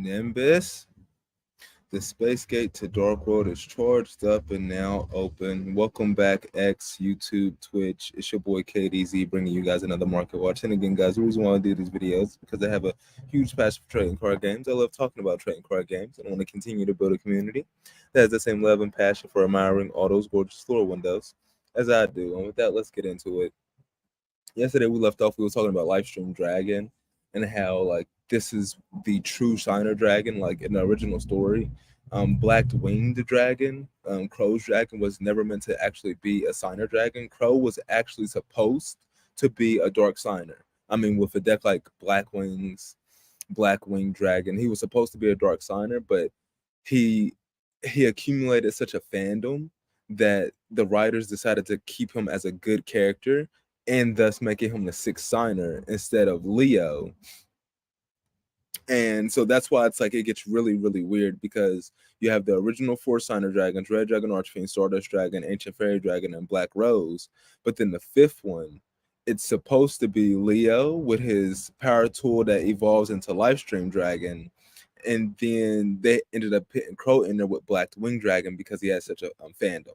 Nimbus. The space gate to Dark World is charged up and now open. Welcome back, X, YouTube, Twitch. It's your boy KDZ bringing you guys another market watch. And again, guys, the reason why I do these videos is because I have a huge passion for trading card games. I love talking about trading card games, and I want to continue to build a community that has the same love and passion for admiring all those gorgeous floor windows as I do. And with that, let's get into it. Yesterday we left off, we were talking about Livestream Dragon and how like this is the true Shiner Dragon, like in the original story. Black Winged Dragon, Crow's Dragon was never meant to actually be a Signer Dragon. Crow was actually supposed to be a Dark Signer. I mean, with a deck like Black Winged Dragon, he was supposed to be a Dark Signer, but he accumulated such a fandom that the writers decided to keep him as a good character and thus making him the sixth signer instead of Leo. And so that's why it's like it gets really, really weird, because you have the original four signer dragons: Red Dragon, Archfiend, Stardust Dragon, Ancient Fairy Dragon, and Black Rose. But then the fifth one, it's supposed to be Leo with his power tool that evolves into Livestream Dragon. And then they ended up putting Crow in there with Black Wing Dragon because he has such a fandom.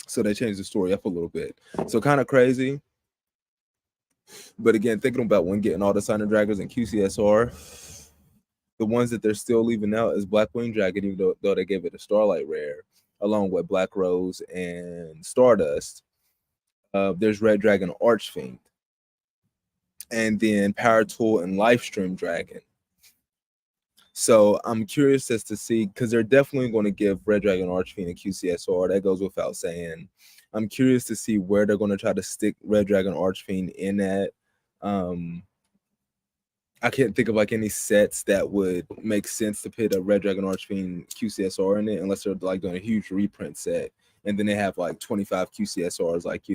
So they changed the story up a little bit. So kind of crazy. But again, thinking about when getting all the Signer Dragons and QCSR, the ones that they're still leaving out is Black Wing Dragon, even though they gave it a Starlight Rare, along with Black Rose and Stardust. There's Red Dragon Archfiend. And then Power Tool and Livestream Dragon. So I'm curious as to see, because they're definitely going to give Red Dragon Archfiend and QCSR. That goes without saying. I'm curious to see where they're going to try to stick Red Dragon Archfiend in at. I can't think of like any sets that would make sense to put a Red Dragon Archfiend QCSR in it, unless they're like doing a huge reprint set, and then they have like 25 QCSRs, like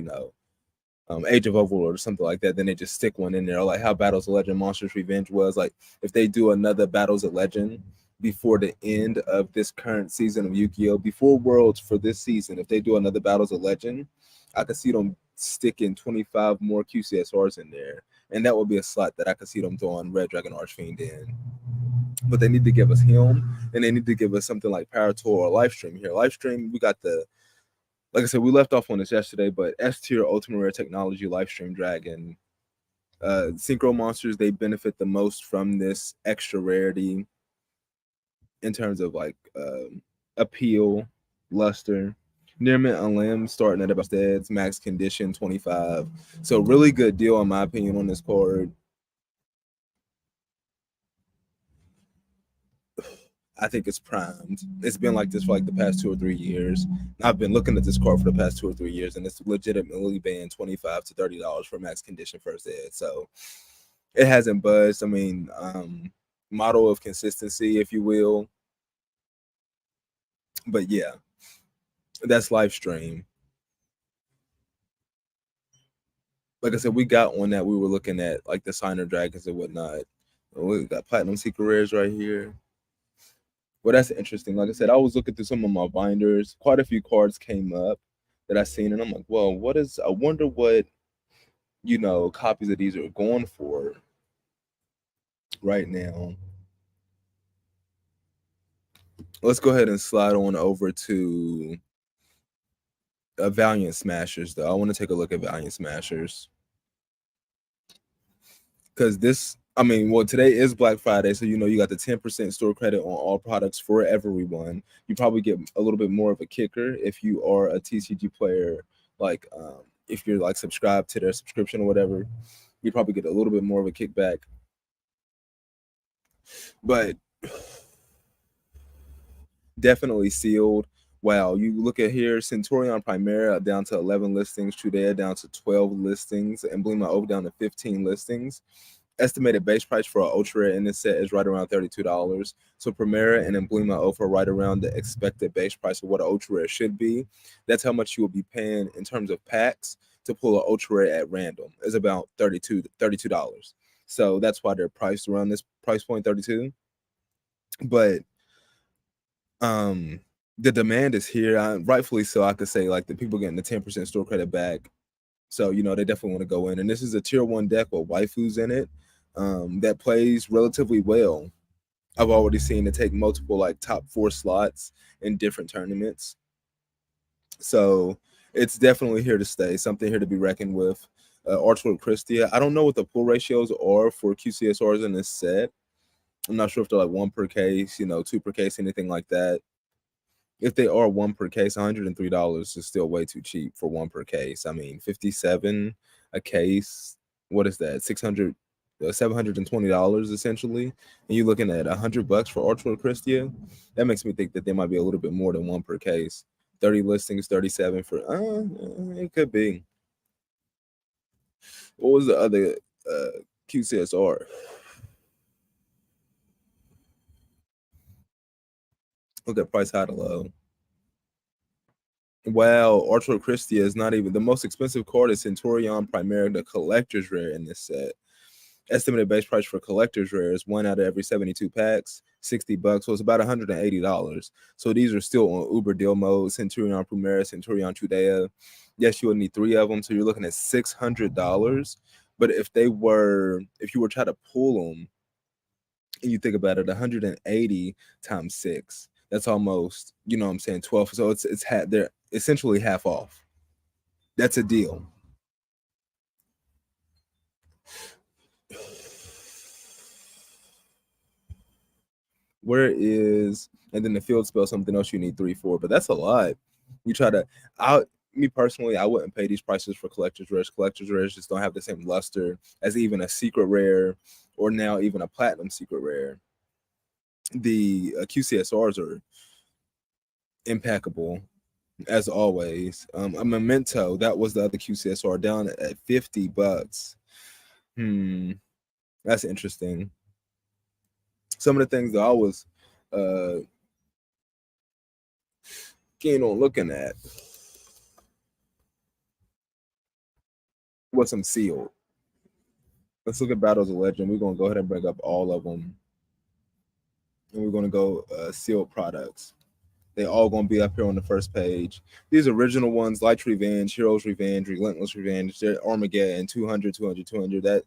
Age of Overlord or something like that. Then they just stick one in there, like how Battles of Legend Monsters Revenge was. Like if they do another Battles of Legend before the end of this current season of Yu-Gi-Oh, before Worlds for this season, if they do another Battles of Legend, I could see them sticking 25 more QCSRs in there, and that would be a slot that I could see them throwing Red Dragon Archfiend in. But they need to give us him, and they need to give us something like Power Tool or Livestream here. Livestream, we got the, like I said, we left off on this yesterday, but S tier Ultimate Rare Technology Livestream Dragon. Synchro monsters, they benefit the most from this extra rarity in terms of like appeal, luster. Nearmint Unlimb starting at about steads, max condition 25. So really good deal in my opinion on this card. I think it's primed. It's been like this for like the past 2 or 3 years. I've been looking at this card for the past 2 or 3 years, and it's legitimately been $25 to $30 for max condition first ed. So it hasn't buzzed. I mean, model of consistency, if you will. But yeah, that's live stream. Like I said, we got one that we were looking at, like the Signer Dragons and whatnot. We got Platinum Secret Rares right here. Well, that's interesting. Like I said, I was looking through some of my binders. Quite a few cards came up that I seen, and I'm like, well, I wonder what, copies of these are going for right now. Let's go ahead and slide on over to Valiant Smashers, though. I want to take a look at Valiant Smashers. Because today is Black Friday, so you got the 10% store credit on all products for everyone. You probably get a little bit more of a kicker if you are a TCG player, like if you're like subscribed to their subscription or whatever. You probably get a little bit more of a kickback. But definitely sealed. Wow, you look at here, Centurion Primera down to 11 listings, Trudea down to 12 listings, Emblema Over down to 15 listings. Estimated base price for an ultra rare in this set is right around $32. So Primera and Emblema Over right around the expected base price of what an ultra rare should be. That's how much you will be paying in terms of packs to pull an ultra rare at random. It's about $32. So that's why they're priced around this price point, 32. But the demand is here, rightfully so. I could say like the people getting the 10% store credit back, so they definitely want to go in. And this is a tier 1 deck with waifus in it. that plays relatively well. I've already seen it take multiple like top 4 slots in different tournaments. So it's definitely here to stay, something here to be reckoned with. Archwood Christia, I don't know what the pull ratios are for QCSRs in this set. I'm not sure if they're like 1 per case, 2 per case, anything like that. If they are 1 per case, $103 is still way too cheap for 1 per case. I mean, 57 a case. What is that? $720 essentially. And you're looking at $100 for Archwood Christia. That makes me think that they might be a little bit more than 1 per case. 30 listings, 37 for it could be. What was the other QCSR? Look at price high to low. Wow, Archer Christia is not even the most expensive card is Centurion Primera, the collector's rare in this set. Estimated base price for collector's rare is 1 out of every 72 packs, $60. So it's about $180. So these are still on Uber deal mode. Centurion Primera, Centurion Chudea. Yes, you would need 3 of them. So you're looking at $600. But if you were trying to pull them, and you think about it, 180 times 6, that's almost, 12. So they're essentially half off. That's a deal. Where is, and then the field spell something else you need 3 for, but that's a lot. You try to, me personally, I wouldn't pay these prices for collector's rares. Collector's rares just don't have the same luster as even a secret rare, or now even a platinum secret rare. The QCSRs are impeccable as always. A Memento, that was the other QCSR, down at $50. That's interesting. Some of the things that I was keen on looking at was some sealed. Let's look at Battles of Legend. We're gonna go ahead and bring up all of them, and we're gonna go sealed products. They all gonna be up here on the first page. These original ones: Light's Revenge, Hero's Revenge, Relentless Revenge, Armageddon, 200, 200, 200.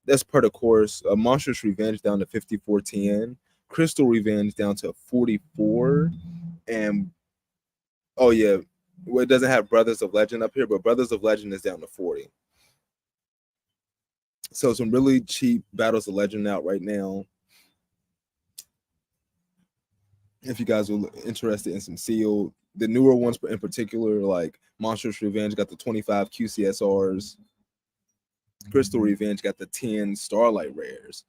That's per the course. Monstrous Revenge down to 54.10. Crystal Revenge down to 44. And oh yeah, well, it doesn't have Brothers of Legend up here, but Brothers of Legend is down to 40. So some really cheap Battles of Legend out right now. If you guys are interested in some sealed, the newer ones in particular, like Monstrous Revenge got the 25 QCSRs. Crystal Revenge got the 10 Starlight Rares.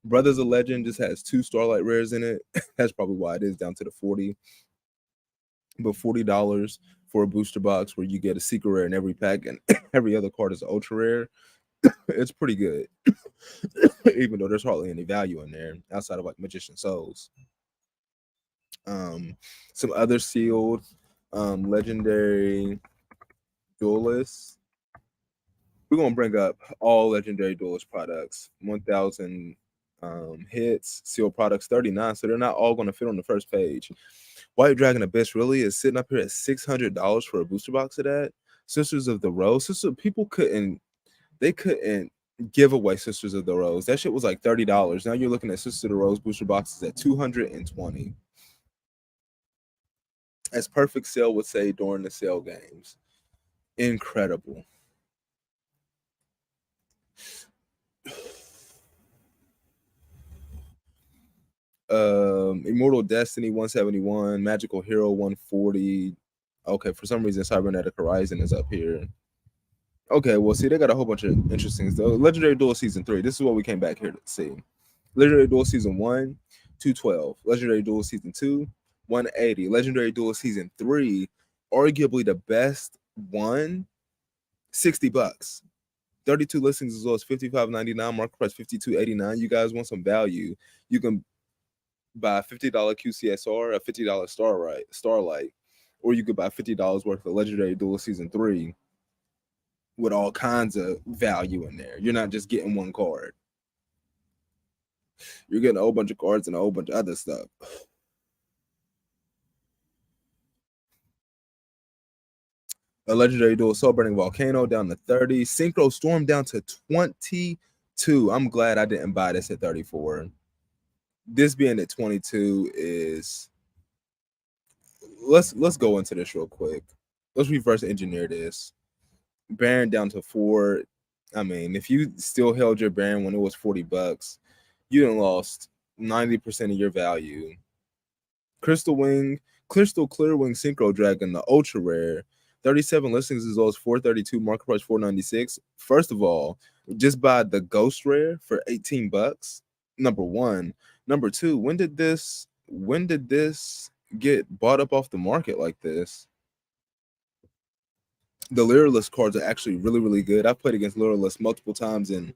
Brothers of Legend just has 2 Starlight Rares in it. That's probably why it is down to the 40. But $40 for a booster box where you get a secret rare in every pack and every other card is ultra rare, it's pretty good. Even though there's hardly any value in there outside of like Magician Souls. Some other sealed legendary duelists. We're gonna bring up all legendary duelist products. 1,000 hits, sealed products 39. So they're not all gonna fit on the first page. White Dragon Abyss really is sitting up here at $600 for a booster box of that. Sisters of the Rose, people couldn't give away Sisters of the Rose. That shit was like $30. Now you're looking at Sisters of the Rose booster boxes at $220. As Perfect Sale would say during the sale games. Incredible. Immortal Destiny 171, Magical Hero 140. Okay, for some reason Cybernetic Horizon is up here. Okay, well, see, they got a whole bunch of interesting stuff. Legendary Duel Season 3. This is what we came back here to see. Legendary Duel Season 1, 212. Legendary Duel Season 2, 180. Legendary Duel Season 3, arguably the best one, $60. 32 listings as well as $55.99. Market price $52.89. You guys want some value? You can buy a $50 QCSR, a $50 Starlight, or you could buy $50 worth of Legendary Duel Season 3 with all kinds of value in there. You're not just getting one card. You're getting a whole bunch of cards and a whole bunch of other stuff. A legendary dual soul burning volcano down to 30. Synchro storm down to 22. I'm glad I didn't buy this at 34. This being at 22 is let's go into this real quick. Let's reverse engineer this. Baron down to 4. I mean, if you still held your Baron when it was $40, you done lost 90% of your value. Crystal Wing, Crystal Clear Wing Synchro Dragon, the ultra rare. 37 listings as low as 432, market price 496. First of all, just buy the ghost rare for $18. Number one. Number two, when did this get bought up off the market like this? The Lyralist cards are actually really, really good. I've played against Lyralist multiple times in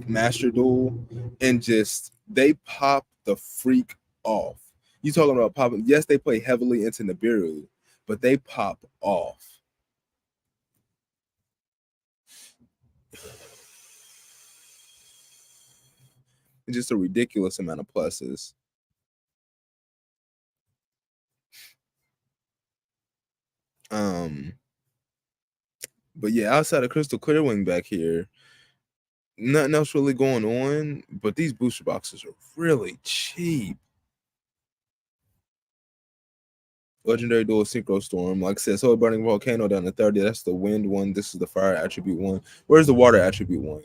Master Duel, and just they pop the freak off. You talking about popping? Yes, they play heavily into Nibiru, but they pop off. It's just a ridiculous amount of pluses. But yeah, outside of Crystal Clearwing back here, nothing else really going on. But these booster boxes are really cheap. Legendary Dual Synchro Storm. Like I said, Solar Burning Volcano down to 30. That's the wind one. This is the fire attribute one. Where's the water attribute one?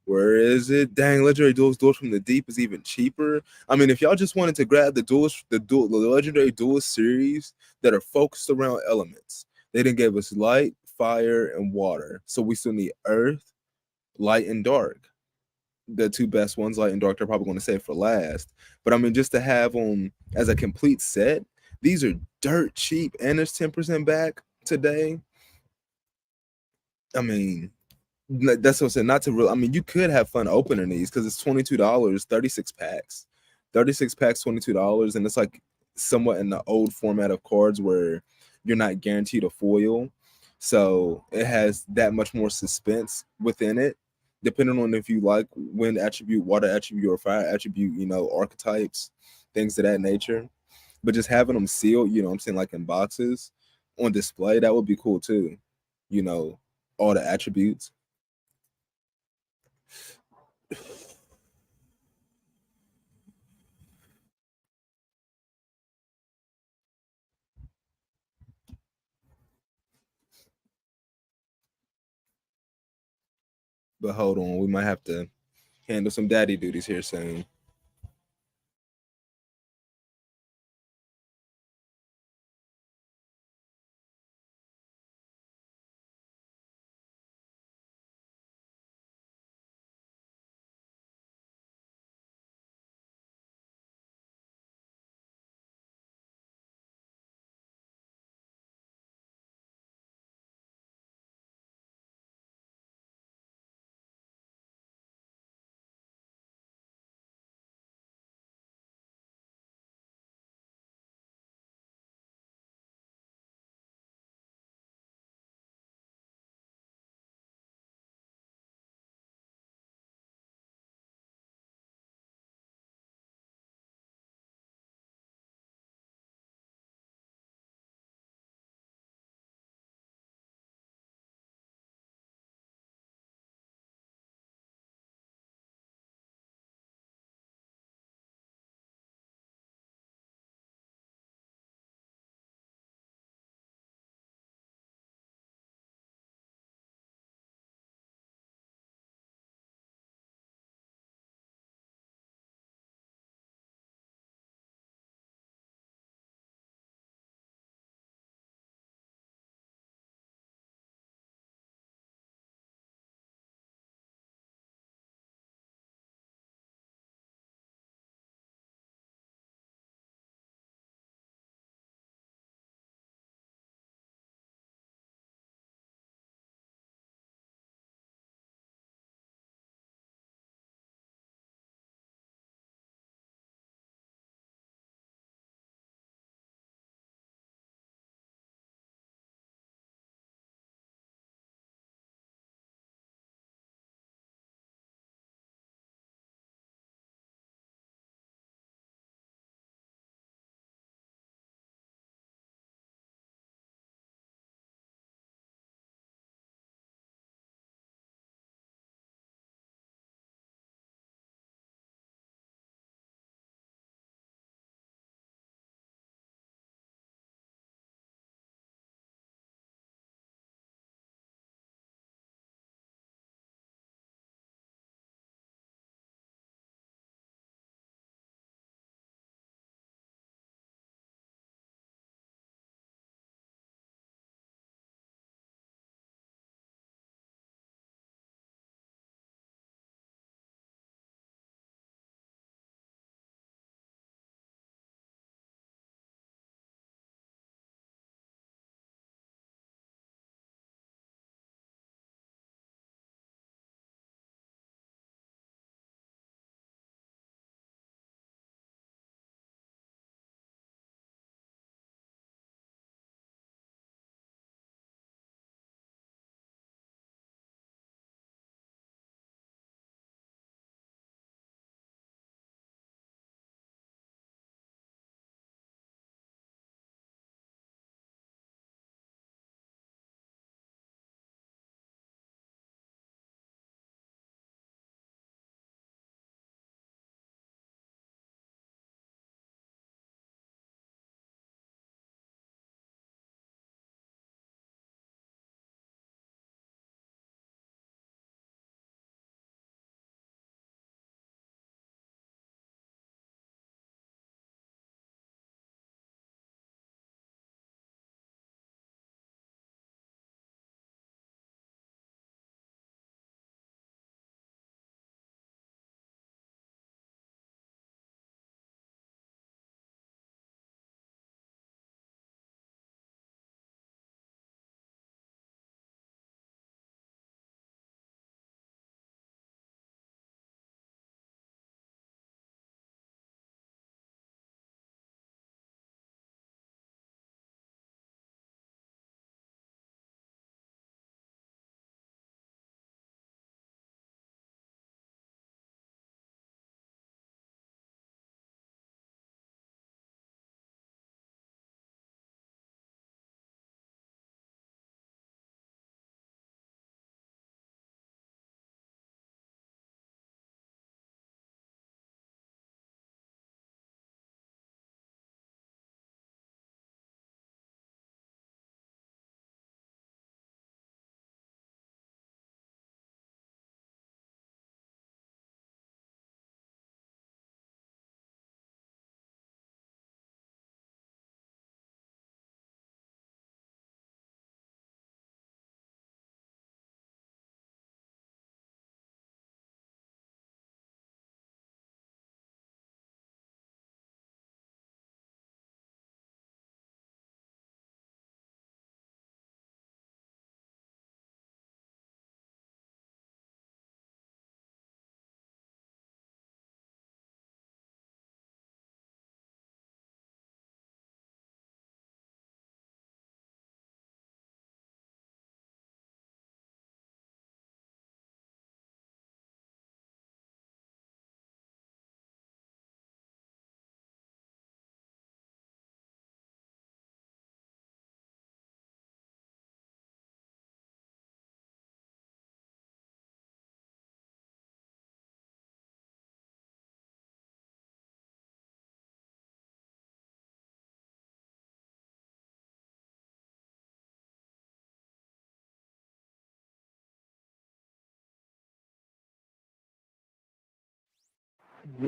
Where is it? Dang, Legendary Duels from the Deep is even cheaper. I mean, if y'all just wanted to grab the Legendary Duels series that are focused around elements, they didn't give us light, fire, and water. So we still need earth, light, and dark. The two best ones, light and dark, they're probably going to save for last. But I mean, just to have them as a complete set, these are dirt cheap, and it's 10% back today. I mean, that's what I'm saying. Not to real. I mean, you could have fun opening these because it's $22, 36 packs, 36 packs, $22, and it's like somewhat in the old format of cards where you're not guaranteed a foil, so it has that much more suspense within it. Depending on if you like wind attribute, water attribute, or fire attribute, archetypes, things of that nature. But just having them sealed, what I'm saying, like in boxes on display, that would be cool too. You know, all the attributes. But hold on, we might have to handle some daddy duties here soon.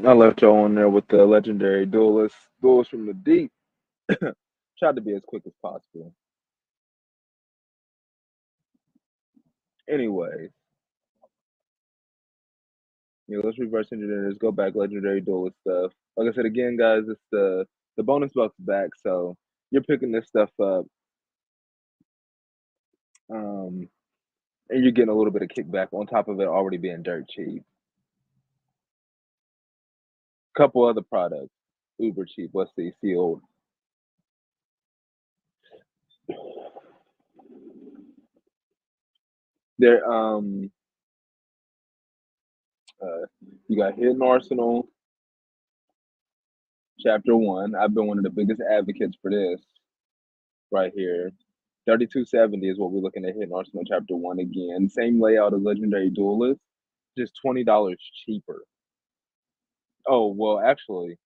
I left y'all on there with the legendary duelist from the deep. Tried to be as quick as possible. Anyway, let's reverse engineer this. Go back legendary duelist stuff. Like I said again, guys, it's the bonus bucks back, so you're picking this stuff up, um, and you're getting a little bit of kickback on top of it already being dirt cheap. Couple other products, uber cheap. Let's see, sealed. There, you got Hidden Arsenal, Chapter One. I've been one of the biggest advocates for this right here. 3270 is what we're looking at hitting Arsenal Chapter 1 again. Same layout as Legendary Duelist, just $20 cheaper. Oh, well, actually,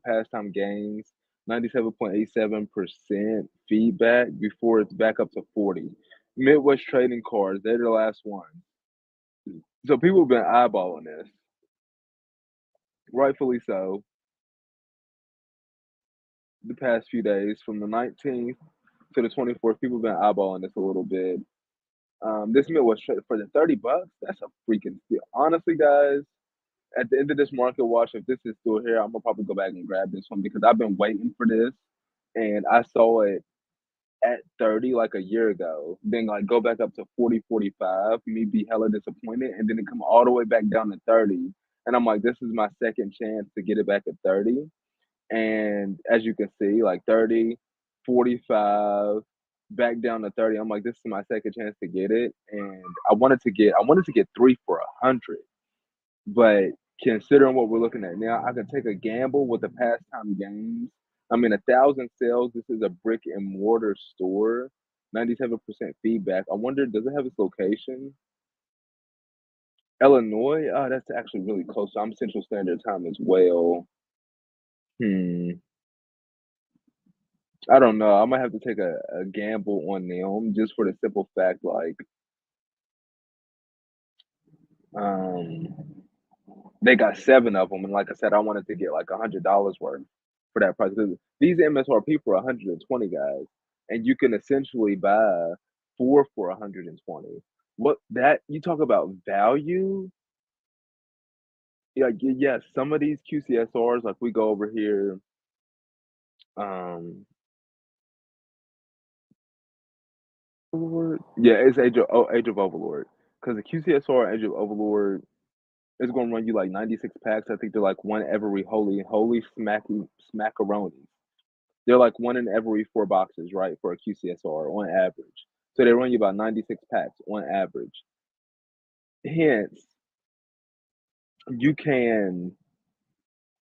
pastime games, 97.87% feedback before it's back up to 40. Midwest trading cards, they're the last ones. So people have been eyeballing this, rightfully so, the past few days from the 19th to the 24th. People have been eyeballing this a little bit. This meal was for the $30. That's a freaking steal. Honestly, guys, at the end of this market watch, if this is still here, I'm gonna probably go back and grab this one because I've been waiting for this, and I saw it at 30 like a year ago. Then like go back up to 40, 45, me be hella disappointed, and then it come all the way back down to 30. And I'm like, this is my second chance to get it back at 30. And as you can see, like 30, 45, back down to 30. I'm like, this is my second chance to get it. And I wanted to get three for 100. But considering what we're looking at now, I can take a gamble with the pastime games. I mean, 1,000 sales. This is a brick and mortar store. 97% feedback. I wonder, does it have its location? Illinois? Oh, that's actually really close. I'm Central Standard Time as well. Hmm. I don't know. I might have to take a gamble on them just for the simple fact, like, um, they got seven of them, and like I said, I wanted to get like $100 worth for that price. 'Cause these MSRP for 120 guys, and you can essentially buy four for 120. What that you talk about value? Yeah, yes. Some of these QCSRs, like we go over here, um, Overlord? Yeah, it's Age of Overlord. Because the QCSR Age of Overlord is gonna run you like 96 packs. I think they're like one every holy smacky smackaronis. They're like one in every four boxes, right, for a QCSR on average. So they run you about 96 packs on average. Hence, you can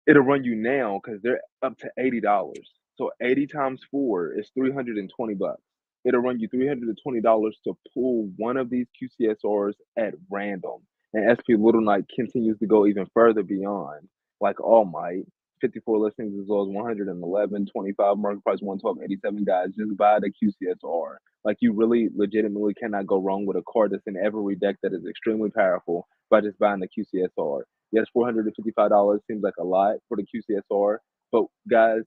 it'll run you now because they're up to $80. So 80 times four is $320. It'll run you $320 to pull one of these QCSRs at random. And SP Little Knight continues to go even further beyond, like All Might. 54 listings as well as 111, 25, market price 112, 87 guys. Just buy the QCSR. Like you really legitimately cannot go wrong with a card that's in every deck that is extremely powerful by just buying the QCSR. Yes, $455 seems like a lot for the QCSR, but guys,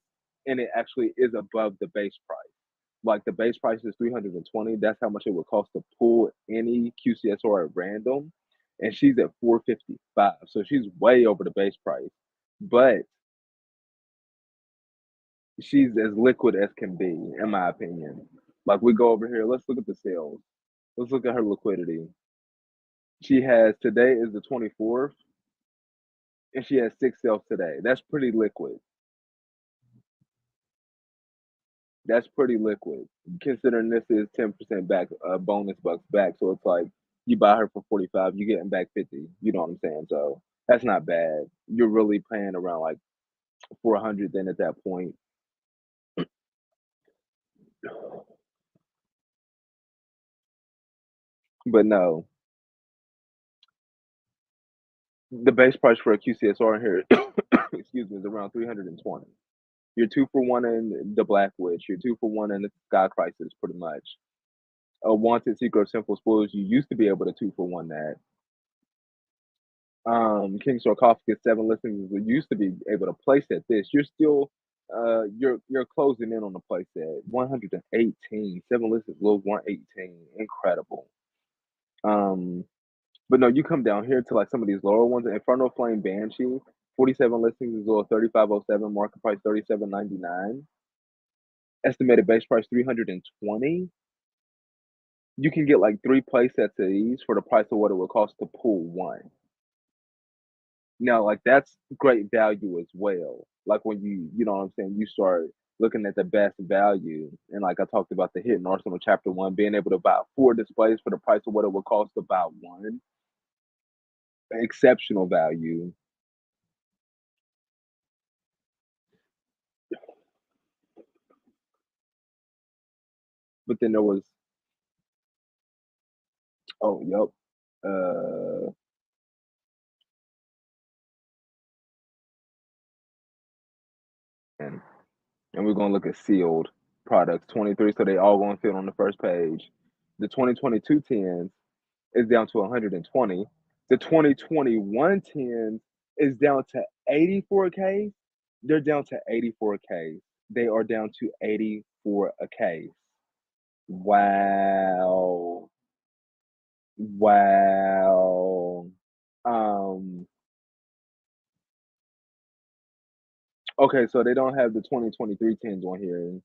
and it actually is above the base price. Like the base price is 320. That's how much it would cost to pull any QCSR at random, and she's at 455. So she's way over the base price, but she's as liquid as can be, in my opinion. Like we go over here, let's look at the sales. Let's look at her liquidity. She has today is the 24th, and she has six sales today. That's pretty liquid. That's pretty liquid, considering this is 10% back, bonus bucks back. So it's like you buy her for 45, you getting back 50. You know what I'm saying? So that's not bad. You're really paying around like 400 then at that point. But no, the base price for a QCSR in here, excuse me, is around 320. You're two for one in the Black Witch. You're two for one in the Sky Crisis, pretty much. A Wanted Secret of Simple Spoils, you used to be able to two for one that. King Sarcophagus 7 listings is used to be able to place at this. You're still you're closing in on the place at 118. 7 listings low 118. Incredible. Um, but no, you come down here to like some of these lower ones. Inferno Flame Banshee, 47 listings is low 3507, market price 37.99. Estimated base price 320. You can get like 3 play sets of these for the price of what it would cost to pull one. Now, like, that's great value as well. Like, when you know what I'm saying, you start looking at the best value, and like I talked about the Hidden Arsenal Chapter 1, being able to buy 4 displays for the price of what it would cost to buy 1, exceptional value. But then there was oh, yep, uh, and we're gonna look at sealed products, 23, so they all gonna fit on the first page. The 2022 tens is down to 120. The 2021 tens is down to 84K. They're down to 84K. They are down to 84 a case. Wow. Wow. Um, okay, so they don't have the 2023 tens on here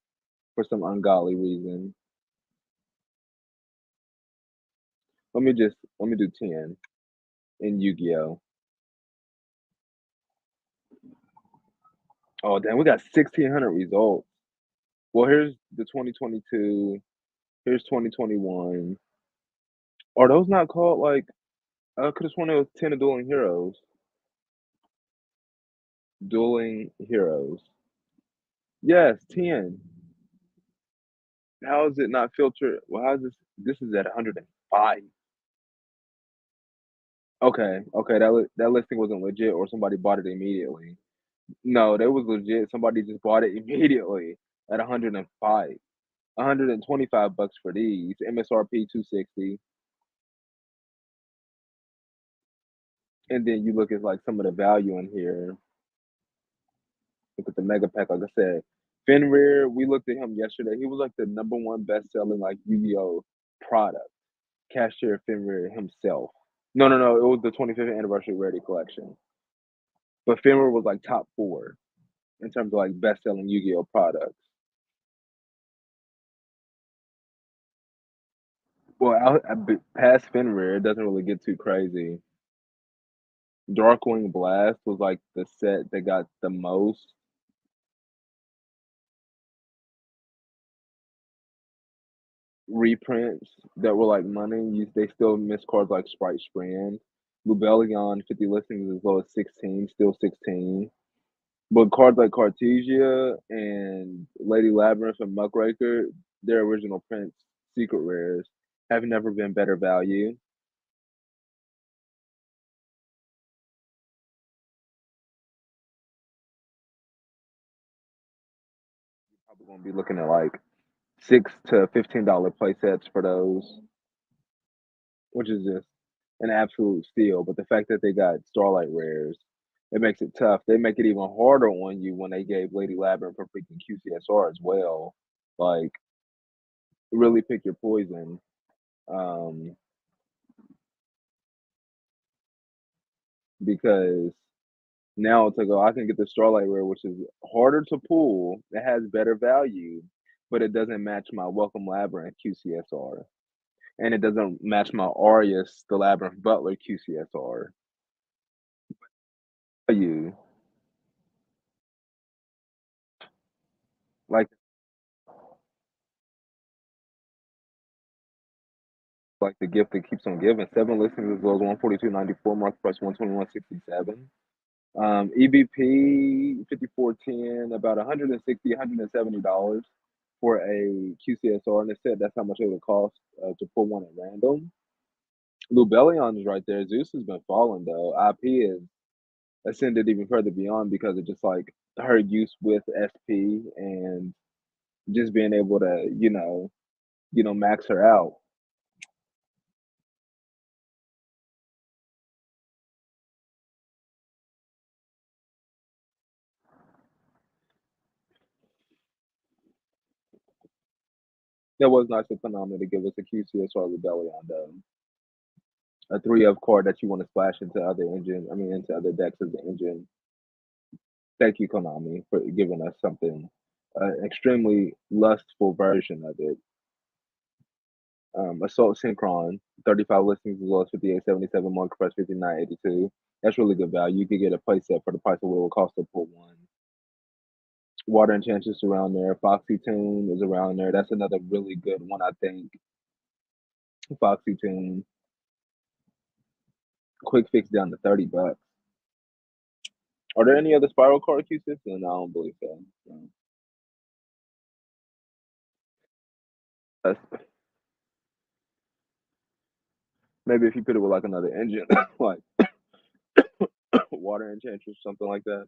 for some ungodly reason. Let me do 10 in Yu-Gi-Oh. Oh, damn, we got 1,600 results. Well, here's the 2022. Here's 2021. Are those not called like I could have sworn it was 10 of Dueling Heroes. Dueling Heroes. Yes, 10. How is it not filtered? Well, how is this is at 105. Okay, okay, that listing wasn't legit or somebody bought it immediately. No, that was legit. Somebody just bought it immediately at 105. 125 bucks for these. MSRP 260. And then you look at like some of the value in here. Look at the mega pack, like I said. Fenrir, we looked at him yesterday. He was like the number one best selling like Yu-Gi-Oh product. Cashier Fenrir himself. No, no, no. It was the 25th anniversary Rarity collection. But Fenrir was like top four in terms of like best selling Yu-Gi-Oh products. Well, past Fenrir, it doesn't really get too crazy. Darkwing Blast was like the set that got the most reprints that were like money. They still miss cards like Sprite Strand. Lubellion, 50 listings as low as 16, still 16. But cards like Cartesia and Lady Labyrinth and Muckraker, their original prints, secret rares, have never been better value. Probably gonna be looking at like $6 to $15 play sets for those, which is just an absolute steal. But the fact that they got Starlight rares, it makes it tough. They make it even harder on you when they gave Lady Labyrinth for freaking QCSR as well. Like, really pick your poison. Um, because now it's like, oh, I can get the Starlight rare, which is harder to pull. It has better value, but it doesn't match my Welcome Labyrinth QCSR. And it doesn't match my Arius, the Labyrinth Butler QCSR. You like the gift that keeps on giving. 7 listings as low as 142.94, market price 121.67. EBP 5410, about 160, $170 for a QCSR, and it said that's how much it would cost to pull one at random. Lubellion is right there. Zeus has been falling though. IP is ascended even further beyond because of just like her use with SP and just being able to, max her out. That was nice of Konami to give us a QCSR Rebellion, though. A 3 of card that you want to splash into other engine, I mean, into other decks as the engine. Thank you, Konami, for giving us something, extremely lustful version of it. Assault Synchron, 35 listings as well as 58.77, market price 59.82. That's really good value. You could get a playset for the price of what it would cost to pull one. Water Enchantress around there. Foxy Tune is around there. That's another really good one, I think. Foxy Tune. Quick fix down to $30. Are there any other spiral card Q systems? No, I don't believe so. No. Maybe if you put it with like another engine, like Water Enchantress, something like that.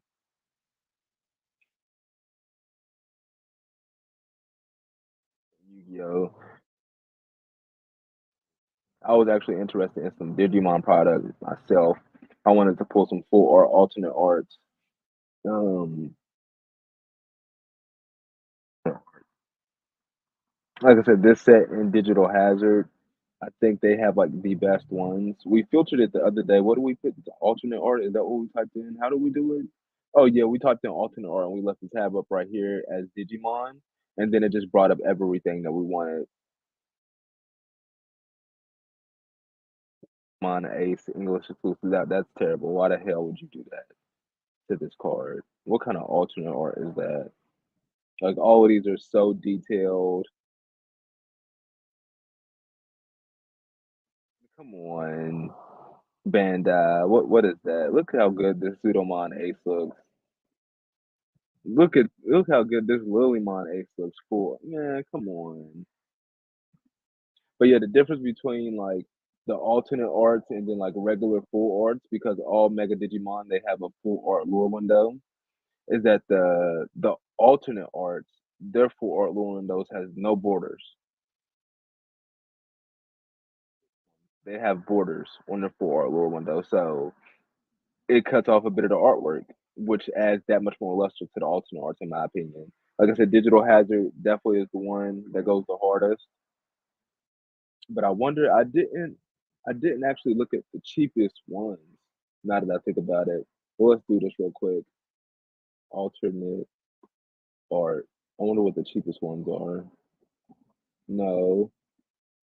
Yu-Gi-Oh! I was actually interested in some Digimon products myself. I wanted to pull some full art, alternate arts. Um, like I said, this set in Digital Hazard, I think they have like the best ones. We filtered it the other day. What do we put? The alternate art? Is that what we typed in? How do we do it? Oh yeah, we typed in alternate art and we left the tab up right here as Digimon, and then it just brought up everything that we wanted. Mon Ace English exclusive. That's terrible. Why the hell would you do that to this card? What kind of alternate art is that? Like all of these are so detailed. Come on, Bandai. What is that? Look how good this Pseudomon Ace looks. Look how good this Lilymon Ace looks for. Man, come on. But yeah, the difference between like the alternate arts and then like regular full arts, because all Mega Digimon they have a full art lure window, is that the alternate arts, their full art lure windows has no borders. They have borders on their full art lure window, so it cuts off a bit of the artwork, which adds that much more luster to the alternate arts, in my opinion. Like I said, Digital Hazard definitely is the one that goes the hardest. But I didn't actually look at the cheapest ones. Now that I think about it, well, let's do this real quick. Alternate art. I wonder what the cheapest ones are. No,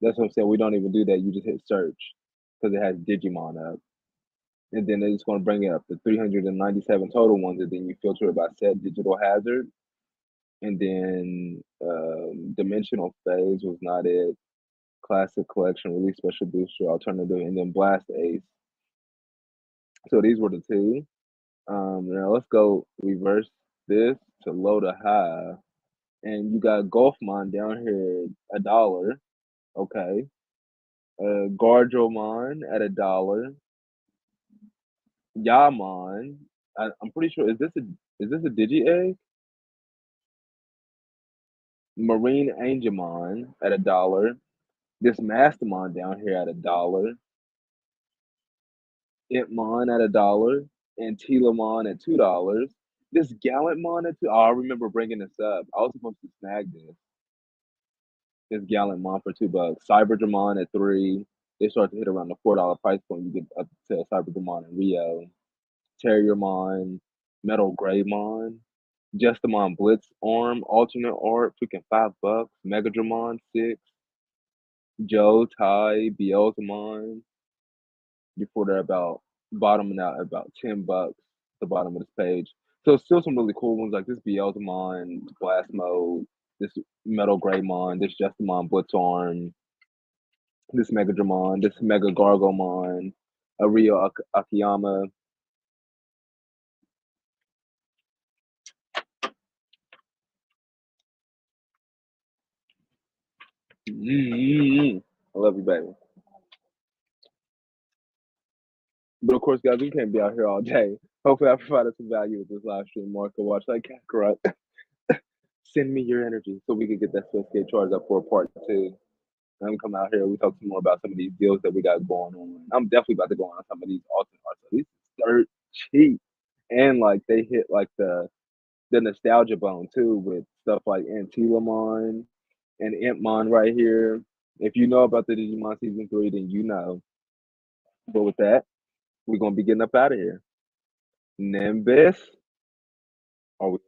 that's what I'm saying. We don't even do that. You just hit search because it has Digimon up, and then it's going to bring it up to 397 total ones, and then you filter it by set Digital Hazard, and then Dimensional Phase was not it. Classic Collection, Release Special Booster, Alternative, and then Blast Ace. So these were the two. Now let's go reverse this to low to high. And you got Golfmon down here $1. Okay. Gardromon at $1. Yamon. I'm pretty sure is this a Digi Egg? Marine Angemon at $1. This Mastermon down here at $1. Itmon at $1. And Telamon at $2. This Gallantmon at 2. Oh, I remember bringing this up. I was supposed to snag this. This Gallantmon for $2. Cyberdramon at 3. They start to hit around the $4 price point. You get up to Cyberdramon and Rio. Terriermon, Metal Greymon, Justamon Blitz Arm, alternate art, freaking $5. Megadramon 6. Joe, Tai, Beelzemon. Before they're about bottoming out at about $10, the bottom of this page. So still some really cool ones like this Beelzemon, Blast Mode, this Metal Greymon, this Justamon Blitzarm, this Megadramon, this Mega Gargomon, a Rio Akiyama. I love you, baby. But of course, guys, we can't be out here all day. Hopefully, I provided some value with this live stream. Mark, watch like Kakarot. Send me your energy so we can get that Switchgate charge up for a part two. And we come out here, we talk some more about some of these deals that we got going on. I'm definitely about to go on some of these alternate arts. These are cheap, and like they hit like the nostalgia bone too with stuff like Antilamon and Impmon right here. If you know about the Digimon Season 3, then you know. But with that, we're gonna be getting up out of here. Nimbus, are we